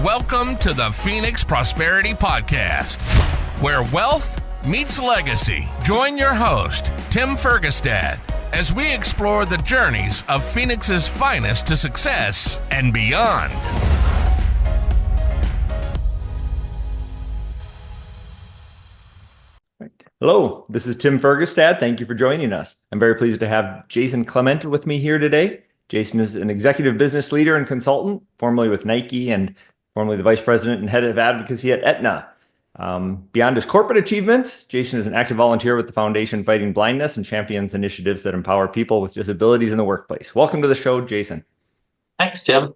Welcome to the Phoenix Prosperity Podcast, where wealth meets legacy. Join your host, Tim Fergestad, as we explore the journeys of Phoenix's finest to success and beyond. Hello, this is Tim Fergestad. Thank you for joining us. I'm very pleased to have Jason Clement with me here today. Jason is an executive business leader and consultant, formerly with Nike and formerly the vice president and head of advocacy at Aetna. Beyond his corporate achievements, Jason is an active volunteer with the Foundation Fighting Blindness and champions initiatives that empower people with disabilities in the workplace. Welcome to the show, Jason. Thanks, Tim.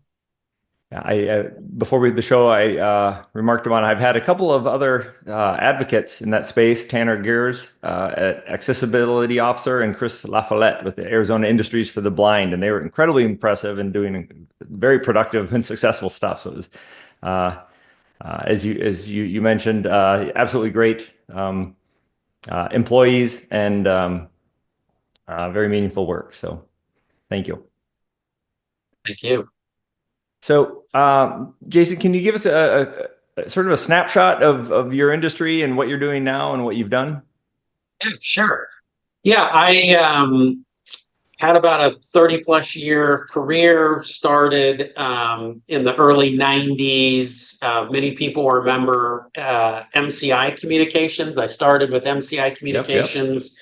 Before the show, I remarked upon I've had a couple of other advocates in that space, Tanner Gears, accessibility officer, and Chris LaFollette with the Arizona Industries for the Blind, and they were incredibly impressive and doing very productive and successful stuff. So it was, as you mentioned, absolutely great employees and very meaningful work. So thank you. Thank you. So, Jason, can you give us a sort of a snapshot of your industry and what you're doing now and what you've done? Yeah, sure. Yeah, I had about a 30-plus year career, started in the early 90s. Many people remember MCI Communications. I started with MCI Communications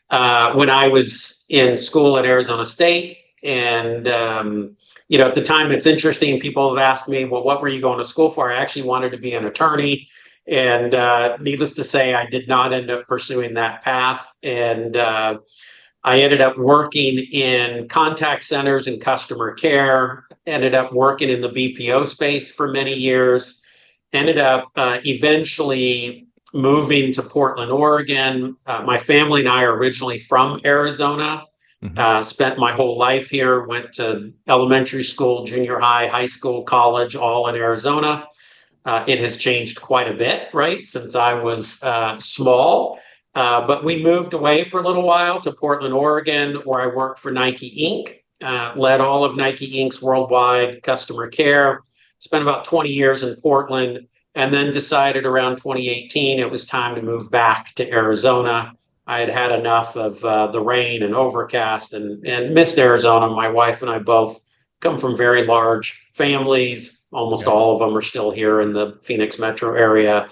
when I was in school at Arizona State. And at the time, it's interesting. People have asked me, well, what were you going to school for? I actually wanted to be an attorney. And needless to say, I did not end up pursuing that path. And I ended up working in contact centers and customer care, ended up working in the BPO space for many years, ended up eventually moving to Portland, Oregon. My family and I are originally from Arizona. Spent my whole life here, went to elementary school, junior high, high school, college, all in Arizona. It has changed quite a bit, right, since I was small. But we moved away for a little while to Portland, Oregon, where I worked for Nike Inc., led all of Nike Inc.'s worldwide customer care, spent about 20 years in Portland, and then decided around 2018 it was time to move back to Arizona. I had had enough of the rain and overcast and missed Arizona. My wife and I both come from very large families. Almost all of them are still here in the Phoenix metro area.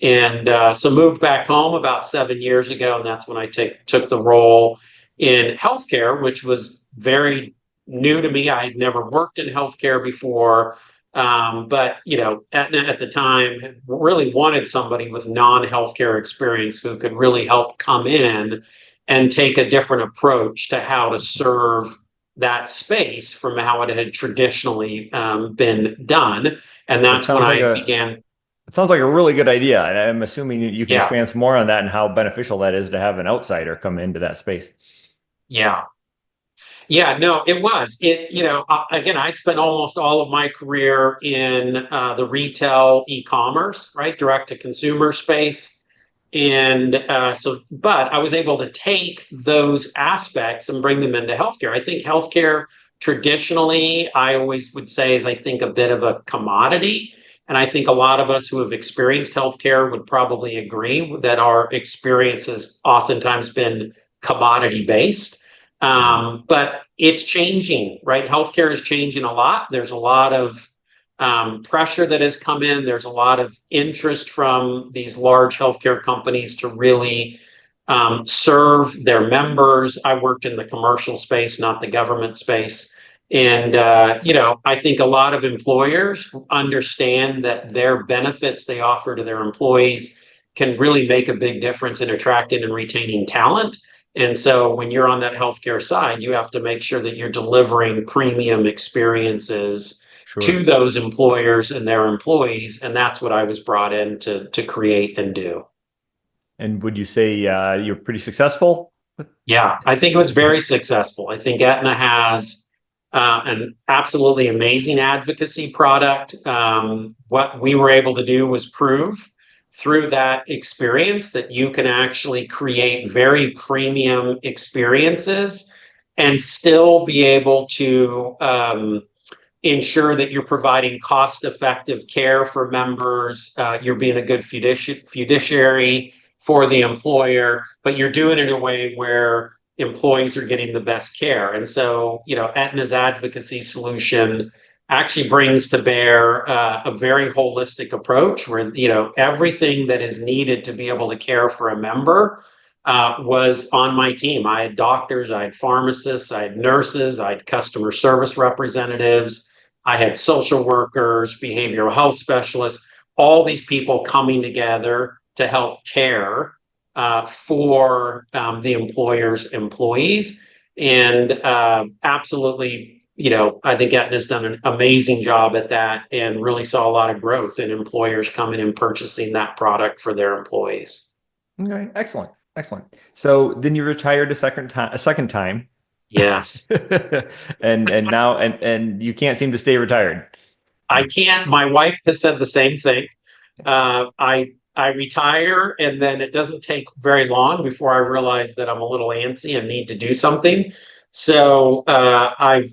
And so moved back home about 7 years ago. And that's when I took the role in healthcare, which was very new to me. I had never worked in healthcare before. But Aetna at the time really wanted somebody with non-healthcare experience who could really help come in and take a different approach to how to serve that space from how it had traditionally been done. And that's when I began. It sounds like a really good idea. And I'm assuming you can expand some more on that and how beneficial that is to have an outsider come into that space. Yeah, no, it was. Again, I'd spent almost all of my career in the retail e-commerce, right, direct to consumer space. And but I was able to take those aspects and bring them into healthcare. I think healthcare traditionally, I always would say, is I think a bit of a commodity. And I think a lot of us who have experienced healthcare would probably agree that our experience has oftentimes been commodity based. But it's changing, right? Healthcare is changing a lot. There's a lot of pressure that has come in. There's a lot of interest from these large healthcare companies to really serve their members. I worked in the commercial space, not the government space. And, I think a lot of employers understand that their benefits they offer to their employees can really make a big difference in attracting and retaining talent. And so when you're on that healthcare side, you have to make sure that you're delivering premium experiences to those employers and their employees. And that's what I was brought in to create and do. And would you say you're pretty successful? Yeah, I think it was very successful. I think Aetna has an absolutely amazing advocacy product. What we were able to do was prove through that experience that you can actually create very premium experiences and still be able to ensure that you're providing cost-effective care for members, you're being a good fiduciary for the employer, but you're doing it in a way where employees are getting the best care. And so, Aetna's advocacy solution actually brings to bear a very holistic approach where, everything that is needed to be able to care for a member was on my team. I had doctors, I had pharmacists, I had nurses, I had customer service representatives, I had social workers, behavioral health specialists, all these people coming together to help care for the employer's employees. And absolutely, I think Aetna's done an amazing job at that and really saw a lot of growth in employers coming and purchasing that product for their employees. Okay, excellent. Excellent. So then you retired a second time. Yes. and now you can't seem to stay retired. I can't. My wife has said the same thing. I retire, and then it doesn't take very long before I realize that I'm a little antsy and need to do something. So I've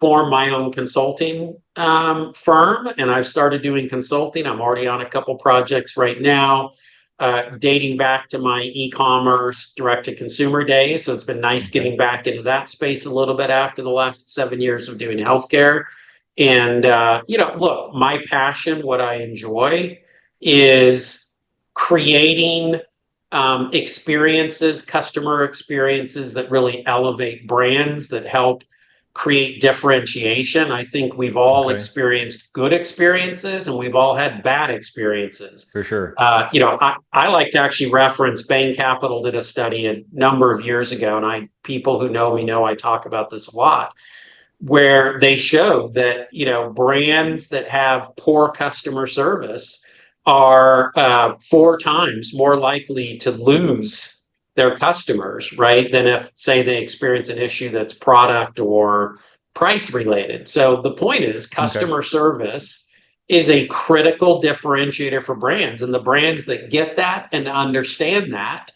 formed my own consulting firm, and I've started doing consulting. I'm already on a couple projects right now, dating back to my e-commerce direct-to-consumer days. So it's been nice getting back into that space a little bit after the last 7 years of doing healthcare. And, look, my passion, what I enjoy is creating experiences, customer experiences that really elevate brands, that help create differentiation. I think we've all experienced good experiences and we've all had bad experiences. For sure. I like to actually reference Bain Capital did a study a number of years ago, and people who know me know I talk about this a lot, where they showed that, brands that have poor customer service are 4 times more likely to lose their customers, right, than if, say, they experience an issue that's product or price related. So the point is, customer service is a critical differentiator for brands, and the brands that get that and understand that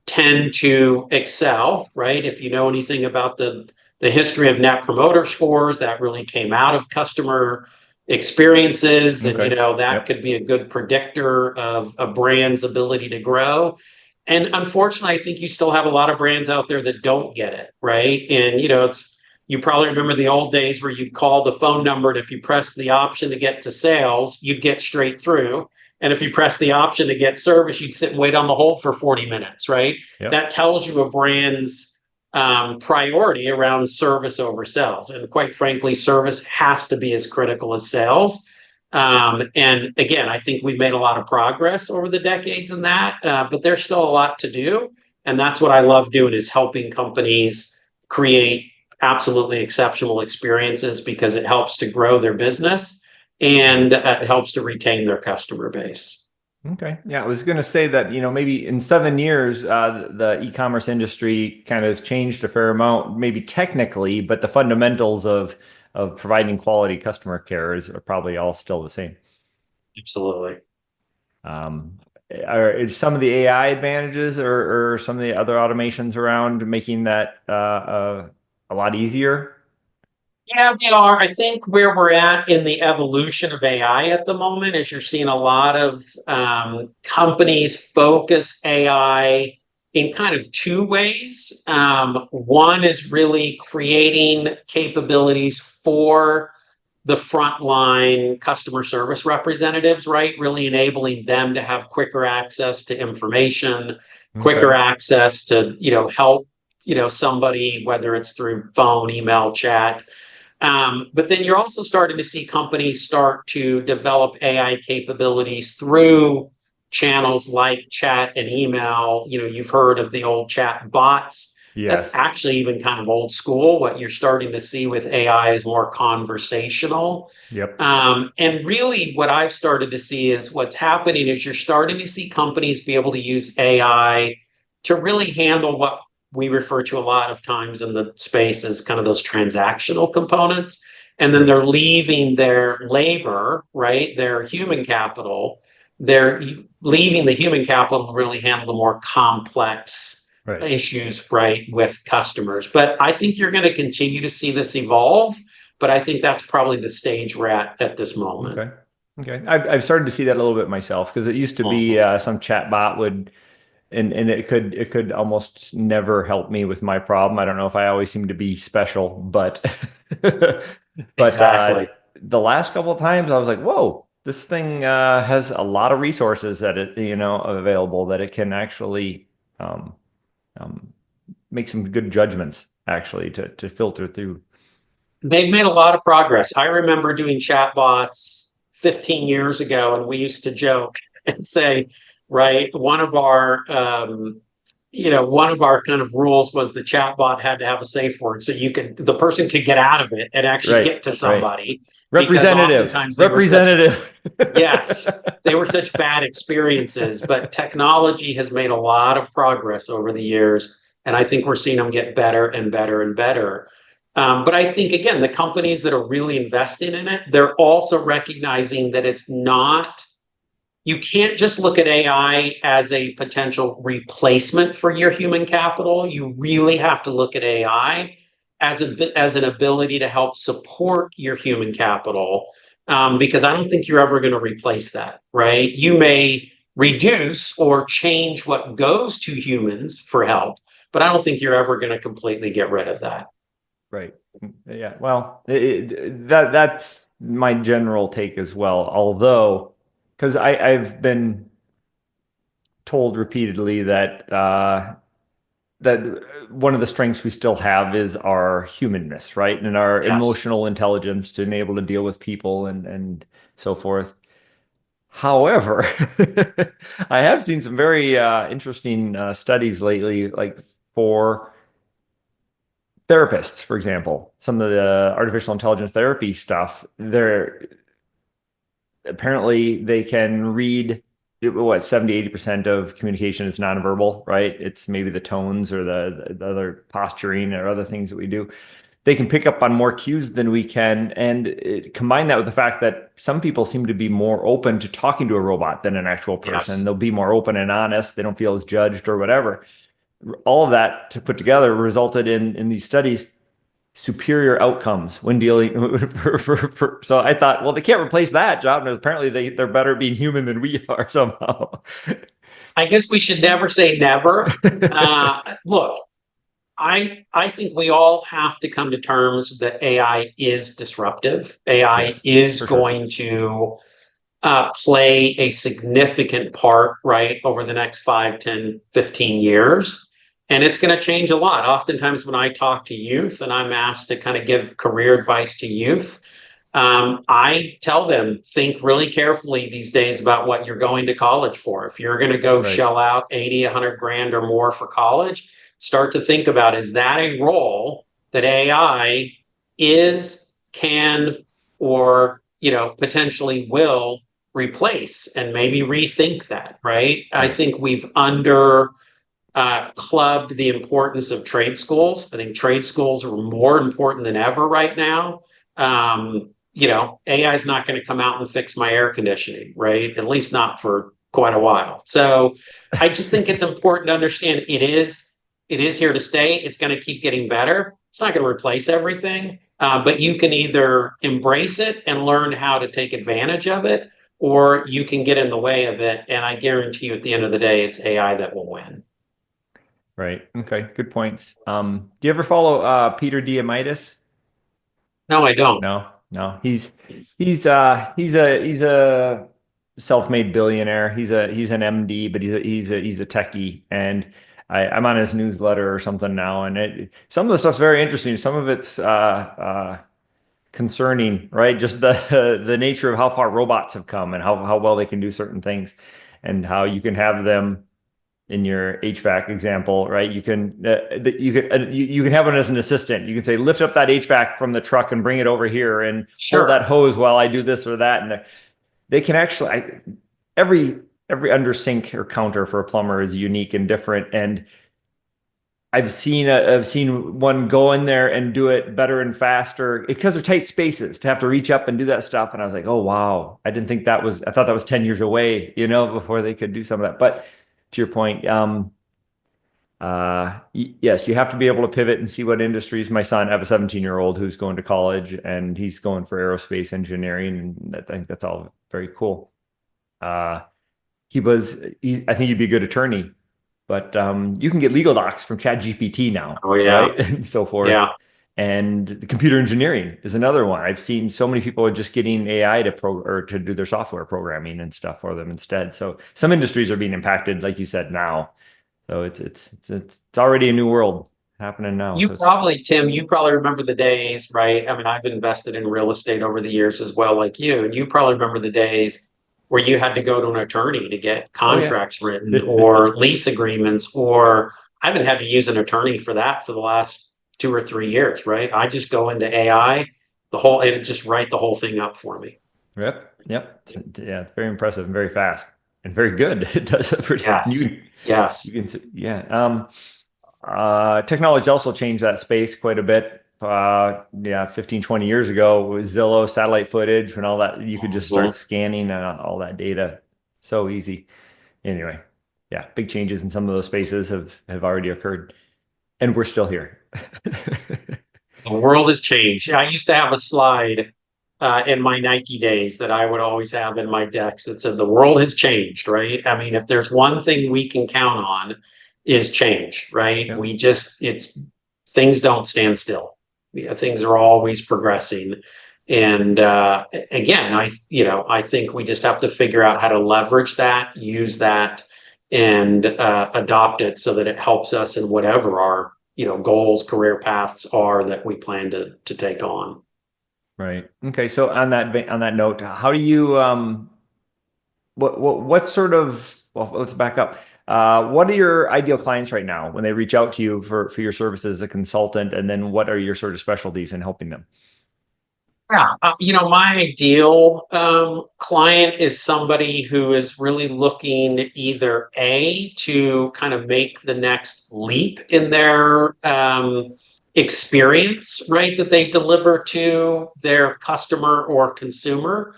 tend to excel, right? If you know anything about the history of Net Promoter Scores, that really came out of customer experiences, and that could be a good predictor of a brand's ability to grow. And unfortunately, I think you still have a lot of brands out there that don't get it, right? And you probably remember the old days where you'd call the phone number, and if you press the option to get to sales, you'd get straight through. And if you press the option to get service, you'd sit and wait on the hold for 40 minutes, right? Yep. That tells you a brand's priority around service over sales. And quite frankly, service has to be as critical as sales. And again, I think we've made a lot of progress over the decades in that, but there's still a lot to do. And that's what I love doing, is helping companies create absolutely exceptional experiences, because it helps to grow their business and it helps to retain their customer base. Okay. Yeah, I was going to say that, maybe in 7 years, the e-commerce industry kind of has changed a fair amount, maybe technically, but the fundamentals of providing quality customer care are probably all still the same. Absolutely. Are some of the AI advantages or some of the other automations around making that a lot easier? Yeah, they are. I think where we're at in the evolution of AI at the moment is you're seeing a lot of companies focus AI in kind of 2 ways. One is really creating capabilities for the frontline customer service representatives, right? Really enabling them to have quicker access to information, quicker access to, help, somebody, whether it's through phone, email, chat. But then you're also starting to see companies start to develop AI capabilities through channels like chat and email. You've heard of the old chat bots. Yes. That's actually even kind of old school. What you're starting to see with AI is more conversational. Yep. And really what I've started to see is what's happening is you're starting to see companies be able to use AI to really handle what we refer to a lot of times in the space as kind of those transactional components. And then they're leaving their labor, right? Their human capital. They're leaving the human capital to really handle the more complex issues, right, with customers. But I think you're going to continue to see this evolve. but I think that's probably the stage we're at this moment. Okay. Okay. I've started to see that a little bit myself because it used to be some chat bot would and it could almost never help me with my problem. I don't know if I always seem to be special, but but Exactly. the last couple of times I was like, whoa, this thing has a lot of resources that it available that it can actually um, um, make some good judgments actually to filter through. They've made a lot of progress. I remember doing chatbots 15 years ago, and we used to joke and say, right, one of our kind of rules was the chatbot had to have a safe word, so the person could get out of it and actually Right, get to right. somebody, because Representative, oftentimes representative. they were such bad experiences. But technology has made a lot of progress over the years, and I think we're seeing them get better and better and better. But I think, again, the companies that are really investing in it, they're also recognizing that you can't just look at AI as a potential replacement for your human capital. You really have to look at AI as an ability to help support your human capital, because I don't think you're ever going to replace that, right? You may reduce or change what goes to humans for help, but I don't think you're ever going to completely get rid of that. Right. Yeah. Well, that's my general take as well. Although, because I've been told repeatedly that one of the strengths we still have is our humanness, right, and our Yes. emotional intelligence to enable to deal with people and so forth. However, I have seen some very interesting studies lately, like for therapists, for example, some of the artificial intelligence therapy stuff, they're apparently they can read what 70-80% of communication is nonverbal, right? It's maybe the tones or the other posturing or other things that we do. They can pick up on more cues than we can, and combine that with the fact that some people seem to be more open to talking to a robot than an actual person. Yes. They'll be more open and honest. They don't feel as judged or whatever. All of that to put together resulted in these studies superior outcomes when dealing so I thought, well, they can't replace that job, and apparently they're better at being human than we are somehow. I guess we should never say never. Look, I think we all have to come to terms that AI is disruptive. AI Yes, is for sure. going to play a significant part, right, over the next 5, 10, 15 years. And it's going to change a lot. Oftentimes, when I talk to youth and I'm asked to kind of give career advice to youth, I tell them, think really carefully these days about what you're going to college for. If you're going to go Right. shell out 80, 100 grand or more for college, start to think about, is that a role that AI can, or, potentially will replace, and maybe rethink that, right? I Right. think we've under clubbed the importance of trade schools. I think trade schools are more important than ever right now. AI is not going to come out and fix my air conditioning, right? At least not for quite a while. So I just think it's important to understand it is here to stay. It's going to keep getting better. It's not going to replace everything, but you can either embrace it and learn how to take advantage of it, or you can get in the way of it. And I guarantee you, at the end of the day, it's AI that will win. Right. Okay. Good points. Do you ever follow Peter Diamandis? No, I don't. No, no. He's a self-made billionaire. He's an MD, but he's a techie, and I'm on his newsletter or something now, and some of the stuff's very interesting. Some of it's concerning, right? Just the nature of how far robots have come and how well they can do certain things, and how you can have them in your HVAC example, right? You can have one as an assistant. You can say, lift up that HVAC from the truck and bring it over here, and hold that Sure. hose while I do this or that. And they can actually, every under sink or counter for a plumber is unique and different. And I've seen one go in there and do it better and faster because they're tight spaces to have to reach up and do that stuff. And I was like, oh wow, I thought that was 10 years away, before they could do some of that. But to your point, Yes, you have to be able to pivot and see what industries. My son, I have a 17-year-old who's going to college and he's going for aerospace engineering, and I think that's all very cool. Uh, I think he'd be a good attorney, but you can get legal docs from ChatGPT now, Oh yeah, right? And so forth. yeah. And the computer engineering is another one. I've seen so many people are just getting AI to do their software programming and stuff for them instead. So some industries are being impacted, like you said, now. So it's already a new world happening now. You So it's probably, Tim, you probably remember the days, right? I mean, I've invested in real estate over the years as well, like you, and you probably remember the days where you had to go to an attorney to get oh yeah. contracts written or lease agreements, or I haven't had to use an attorney for that for the last 2 or 3 years, right? I just go into AI, it just write the whole thing up for me. Yep. Yeah, it's very impressive and very fast and very good. It does it pretty Yes, you yes. can yeah. Technology also changed that space quite a bit. Yeah, 15, 20 years ago with Zillow, satellite footage, and all that, you could just start Mhm. scanning all that data. So easy. Anyway, yeah, big changes in some of those spaces have already occurred, and we're still here. The world has changed. I used to have a slide in my Nike days that I would always have in my decks that said the world has changed, right? I mean, if there's one thing we can count on is change, right? Yeah. It's things don't stand still. Yeah, things are always progressing. And again, I think we just have to figure out how to leverage that, use that, and adopt it so that it helps us in whatever our goals, career paths are that we plan to take on. Right. Okay. So on that note, how do you what sort of well, let's back up. What are your ideal clients right now when they reach out to you for your services as a consultant, and then what are your sort of specialties in helping them? Yeah, my ideal client is somebody who is really looking either A, to kind of make the next leap in their experience, right, that they deliver to their customer or consumer.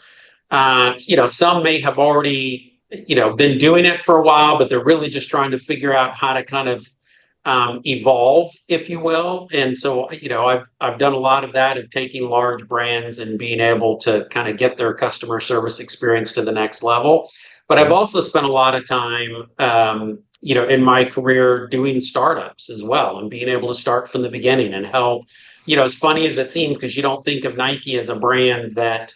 Some may have already, been doing it for a while, but they're really just trying to figure out how to kind of evolve, if you will. And so, I've done a lot of that of taking large brands and being able to kind of get their customer service experience to the next level. But I've Mhm. also spent a lot of time, in my career doing startups as well and being able to start from the beginning and help. As funny as it seems, because you don't think of Nike as a brand that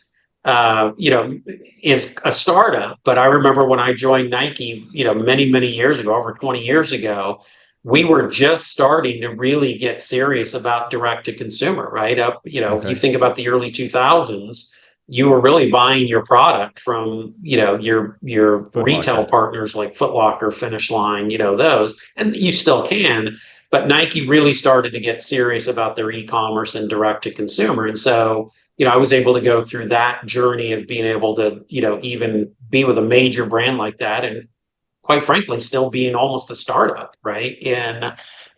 is a startup. But I remember when I joined Nike, many, many years ago, over 20 years ago, we were just starting to really get serious about direct to consumer, right? You Okay. think about the early 2000s, you were really buying your product from, your Foot retail Locker. partners like Foot Locker, Finish Line, those, and you still can. But Nike really started to get serious about their e-commerce and direct to consumer. And so, I was able to go through that journey of being able to, even be with a major brand like that, and quite frankly, still being almost a startup, right, in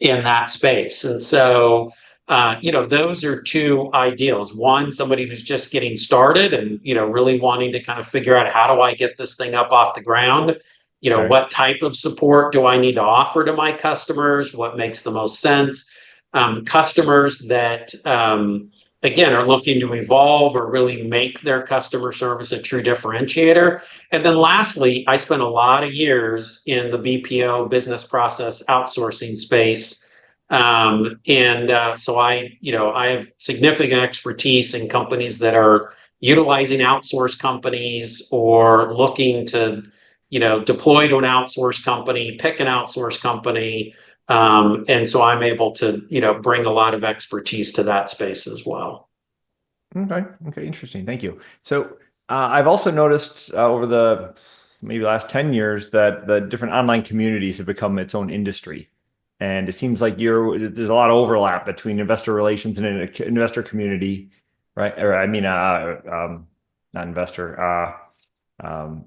that space. And so, those are two ideals. One, somebody who's just getting started and really wanting to kind of figure out how do I get this thing up off the ground. Okay. What type of support do I need to offer to my customers? What makes the most sense? Customers that again are looking to evolve or really make their customer service a true differentiator. And then lastly, I spent a lot of years in the BPO, business process outsourcing space. So I have significant expertise in companies that are utilizing outsourced companies or looking to, deploy to an outsourced company, pick an outsourced company. And so I'm able to, bring a lot of expertise to that space as well. Okay. Okay. Interesting. Thank you. So I've also noticed over the maybe last 10 years that the different online communities have become its own industry. And it seems like there's a lot of overlap between investor relations and an investor community, right? Or I mean, not investor, um,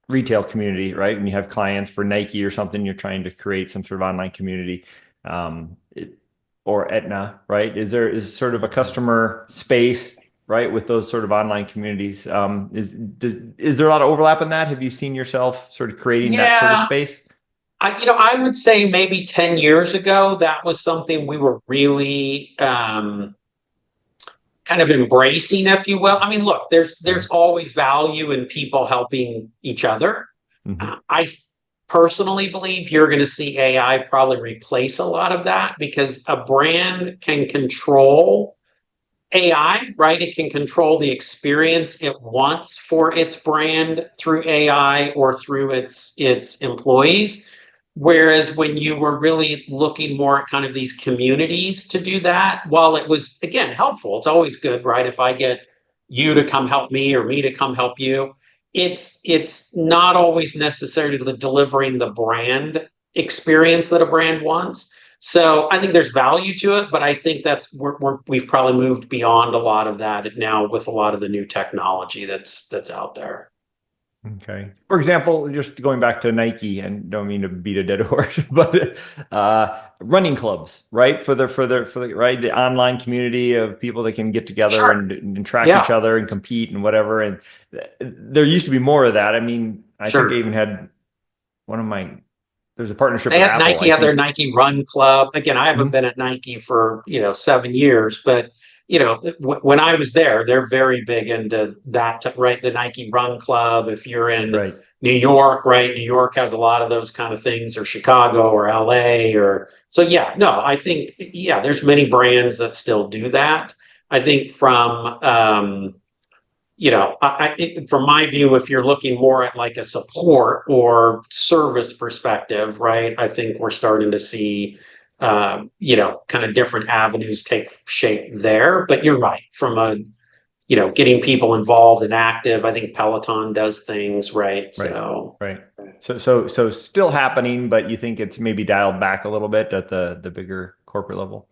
retail community, right? When you have clients for Nike or something, you're trying to create some sort of online community, um, it, or Aetna, right? Is sort of a customer space, right, with those sort of online communities? Is there a lot of overlap in that? Have you seen yourself sort of creating that sort of Yeah, space? I would say maybe 10 years ago, that was something we were really kind of embracing, if you will. I mean, look, there's always value in people helping each other. I personally believe you're going to see AI probably replace a lot of that because a brand can control AI, right? It can control the experience it wants for its brand through AI or through its employees. Whereas when you were really looking more at kind of these communities to do that, while it was, again, helpful, it's always good, right? If I get you to come help me or me to come help you, it's not always necessarily delivering the brand experience that a brand wants. So I think there's value to it, but I think we've probably moved beyond a lot of that now with a lot of the new technology that's out there. Okay. For example, just going back to Nike, and don't mean to beat a dead horse, but running clubs, right? For the right, the online community of people that can get together Sure. and track Yeah. each other and compete and whatever. And there used to be more of that. I mean, I think I Sure. even had there's a partnership They with had Apple, Nike I had their think. Nike Run Club. Again, I haven't Mhm. been at Nike for 7 years, but when I was there, they're very big into that, right? The Nike Run Club. If you're in Right. New York, right? New York has a lot of those kind of things, or Chicago or LA, or so. Yeah, no, I think there's many brands that still do that. I think from my view, if you're looking more at like a support or service perspective, right, I think we're starting to see, kind of different avenues take shape there. But you're right, from getting people involved and active, I think Peloton does things, right? Right. So, Right. So still happening, but you think it's maybe dialed back a little bit at the bigger corporate level?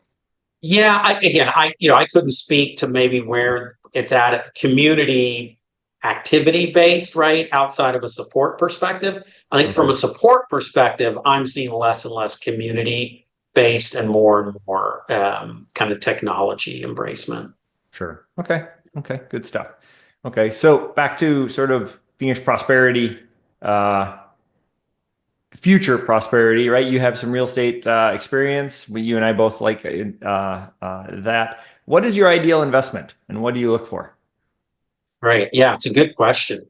yeah, I couldn't speak to maybe where it's at community activity based, right? Outside of a support perspective. I think from Okay. a support perspective, I'm seeing less and less community based and more kind of technology embracement. Sure. Okay. Okay. Good stuff. Okay. So back to sort of Phoenix prosperity, uh, future prosperity, right? You have some real estate experience. You and I both like that. What is your ideal investment, and what do you look for? Right. Yeah, it's a good question.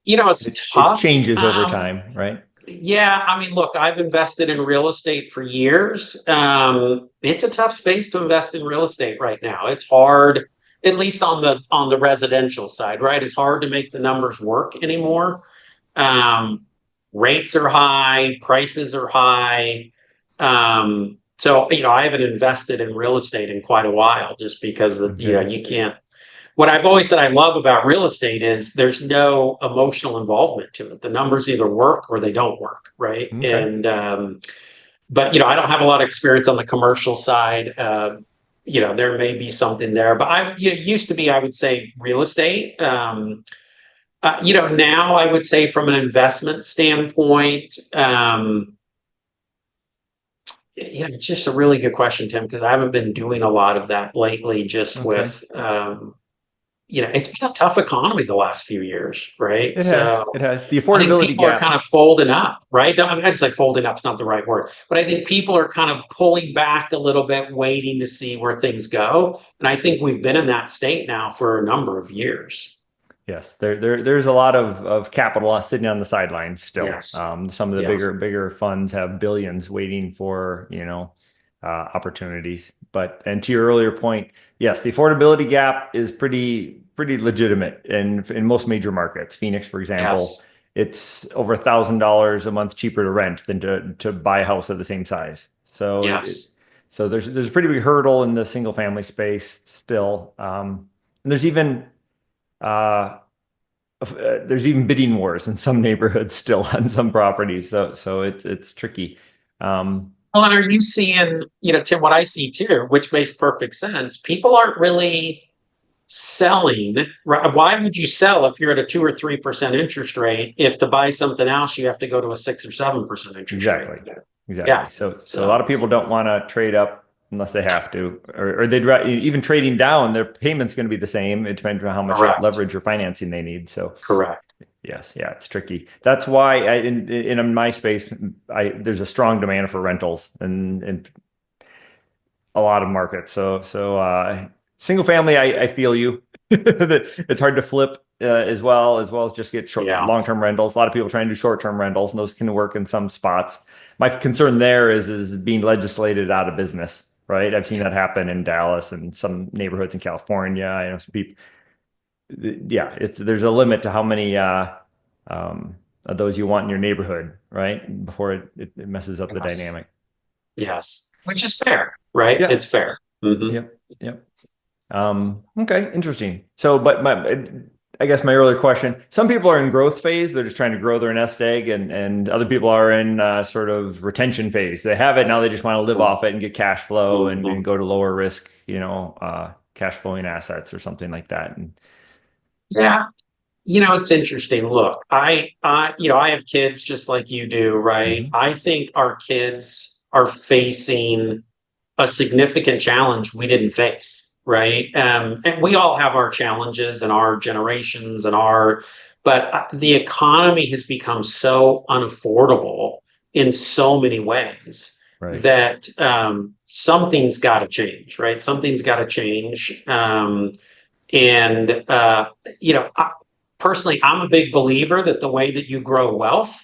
It's It tough. changes over time, right? Yeah, I mean, look, I've invested in real estate for years. It's a tough space to invest in real estate right now. It's hard, at least on the residential side, right? It's hard to make the numbers work anymore. Um, Rates are high, prices are high. So, I haven't invested in real estate in quite a while just because Okay. you can't. What I've always said I love about real estate is there's no emotional involvement to it. The numbers either work or they don't work, right? Okay. And but I don't have a lot of experience on the commercial side. There may be something there, but it used to be, I would say, real estate. Now I would say from an investment standpoint, yeah, it's just a really good question, Tim, because I haven't been doing a lot of that lately, just Okay. with it's been a tough economy the last few years, right? It has. So It has. The I think affordability people are kind gap. of folding up, right? I'd say folding up's not the right word, but I think people are kind of pulling back a little bit, waiting to see where things go. And I think we've been in that state now for a number of years. Yes, there's a lot of capital sitting on the sidelines still. Yes. Some of the Yeah. bigger funds have billions waiting for, opportunities. And to your earlier point, yes, the affordability gap is pretty legitimate in most major markets. Phoenix, for example, Yes. it's over $1,000 a month cheaper to rent than to buy a house of the same size. Yes. So there's a pretty big hurdle in the single family space still. And uh, there's even bidding wars in some neighborhoods still on some properties. So it's tricky. Well, and are you seeing, Tim, what I see too, which makes perfect sense. People aren't really selling, right? Why would you sell if you're at a 2 or 3% interest rate? If to buy something else, you have to go to a 6 or 7% interest rate. Exactly. Exactly. Yeah. So a lot of So people don't want to trade up unless they have to, or even trading down, their payment's going to be the same. It depends on how much correct. leverage or financing they need. So Correct. Yes. Yeah. It's tricky. That's why in my space, there's a strong demand for rentals and a lot of markets. So single family, I feel you. That it's hard to flip as well as just get short Yeah. long-term rentals. A lot of people trying to do short-term rentals, and those can work in some spots. My concern there is being legislated out of business, right? I've seen that happen in Dallas and some neighborhoods in California. I know some people. Yeah, there's a limit to how many of those you want in your neighborhood, right? Before it messes up the Yes. dynamic. Yes. Which is fair, right? Yeah. It's fair. Hmm. Yep. Yep. Okay, interesting. So, but I guess my earlier question, some people are in growth phase. They're just trying to grow their nest egg, and other people are in sort of retention phase. They have it now. They just want to live off it and get cash flow and go to lower risk, cash flowing assets or something like that. And Yeah. It's interesting. Look, I have kids just like you do, right? Mhm. I think our kids are facing a significant challenge we didn't face, right? And we all have our challenges and our generations but the economy has become so unaffordable in so many ways Right. that something's got to change, right? Something's got to change. And personally, I'm a big believer that the way that you grow wealth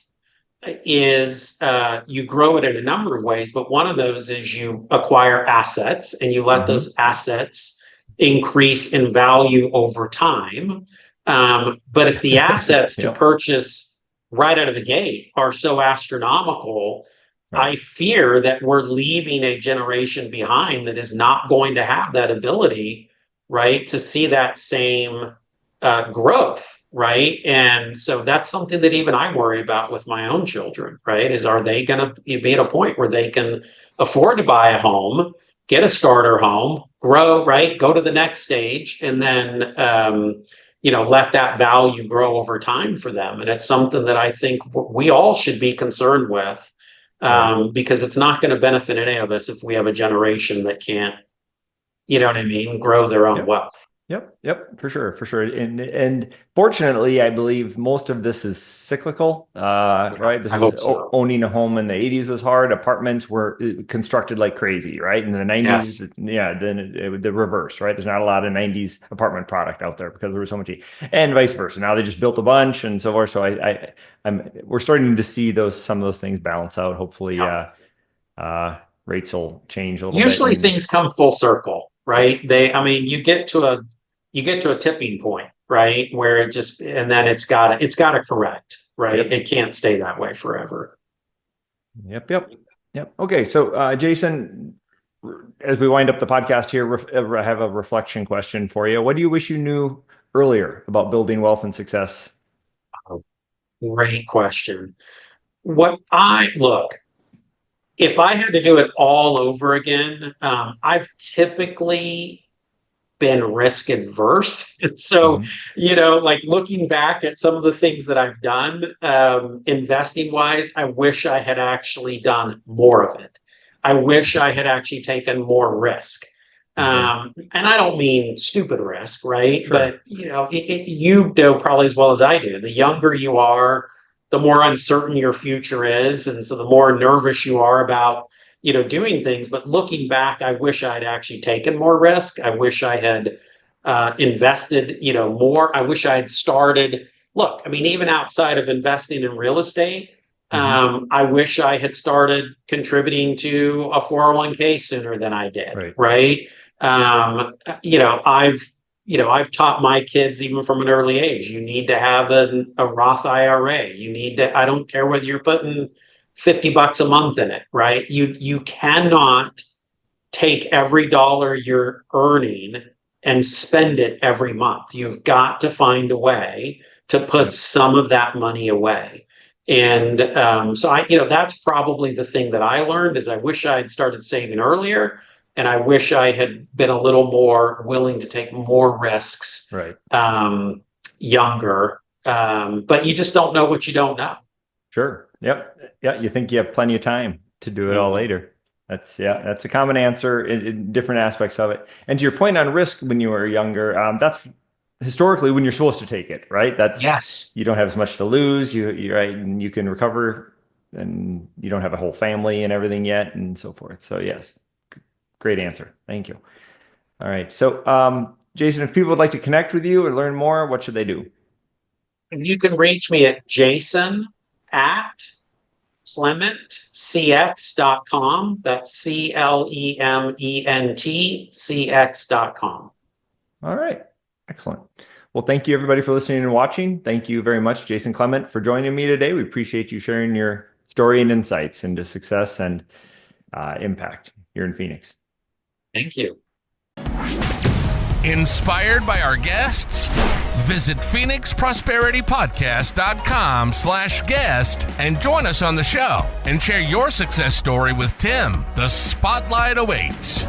is you grow it in a number of ways, but one of those is you acquire assets and you let Mhm. those assets increase in value over time. But if the assets to Yep. purchase right out of the gate are so astronomical, Right. I fear that we're leaving a generation behind that is not going to have that ability, right, to see that same growth, right? And so that's something that even I worry about with my own children, right? Is are they going to be at a point where they can afford to buy a home, get a starter home, grow, right? Go to the next stage, and then, let that value grow over time for them. And it's something that I think we all should be concerned with Right. because it's not going to benefit any of us if we have a generation that can't, you know what I mean, grow their own Yep. wealth. Yep, for sure, for sure. And fortunately, I believe most of this is cyclical, Yeah, right? This I was hope so. owning a home in the 80s was hard. Apartments were constructed like crazy, right? In the 90s, Yes. yeah, then the reverse, right? There's not a lot of 90s apartment product out there because there was so much, and vice versa. Now they just built a bunch and so forth. So we're starting to see some of those things balance out. Hopefully, Yeah. uh, rates will change a little bit. Usually And things come full circle, yes, right? I mean, you get to a tipping point, right? Where and then it's gotta correct, right? yep. It can't stay that way forever. Yep, yep, yep. Okay, so Jason, as we wind up the podcast here, I have a reflection question for you. What do you wish you knew earlier about building wealth and success? Great question. Look, if I had to do it all over again, I've typically been risk adverse. So, Mhm. like looking back at some of the things that I've done, investing wise, I wish I had actually done more of it. I wish I had actually taken more risk. Okay, And I don't mean stupid risk, right? sure. But you know probably as well as I do. The younger you are, the more uncertain your future is, and so the more nervous you are about doing things. But looking back, I wish I'd actually taken more risk. I wish I had invested, more. I wish I had started. Look, I mean, even outside of investing in real estate, Hmm. I wish I had started contributing to a 401k sooner than I did. Right. Right. Um, you know, I've I've taught my kids even from an early age. You need to have a Roth IRA. You need to. I don't care whether you're putting $50 a month in it, right? You cannot take every dollar you're earning and spend it every month. You've got to find a way to put Yep. some of that money away. And so that's probably the thing that I learned is I wish I had started saving earlier, and I wish I had been a little more willing to take more risks Right. younger. But you just don't know what you don't know. Sure. Yep. Yeah. You think you have plenty of time to do it all Mhm. later. That's a common answer in different aspects of it. And to your point on risk when you were younger, that's historically when you're supposed to take it, right? That's Yes. You don't have as much to lose. You right, and you can recover, and you don't have a whole family and everything yet, and so forth. So yes, great answer. Thank you. All right. So Jason, if people would like to connect with you or learn more, what should they do? You can reach me at jason@clementcx.com. That's CLEMENTCX.com. All right. Excellent. Well, thank you everybody for listening and watching. Thank you very much, Jason Clement, for joining me today. We appreciate you sharing your story and insights into success and impact here in Phoenix. Thank you. Inspired by our guests? Visit phoenixprosperitypodcast.com/guest and join us on the show and share your success story with Tim. The spotlight awaits.